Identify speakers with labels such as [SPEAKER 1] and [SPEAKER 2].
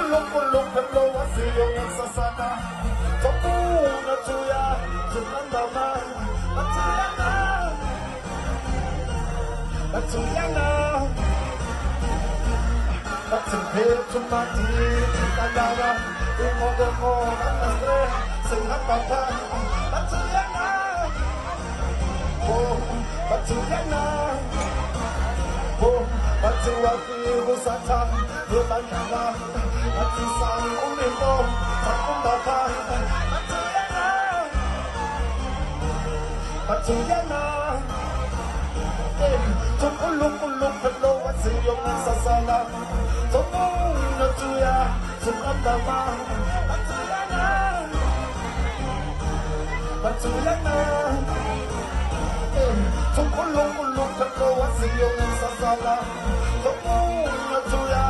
[SPEAKER 1] kuluk hello wasiyo sasana tokuna tuya tunandama Batuyana Batsuhe tumati Tandara Imogomo Namastre Singapapa Batuyana Oh Batuyana Oh Batuwafi Husata Rubanyana Batisang Umimo Takumbapa Batuyana Batuyana Tuluk hello wasiyo sasana Tokuna tuya Tunandama Batuyana Batuyana Tuluk hello wasiyo sasana Tokuna tuya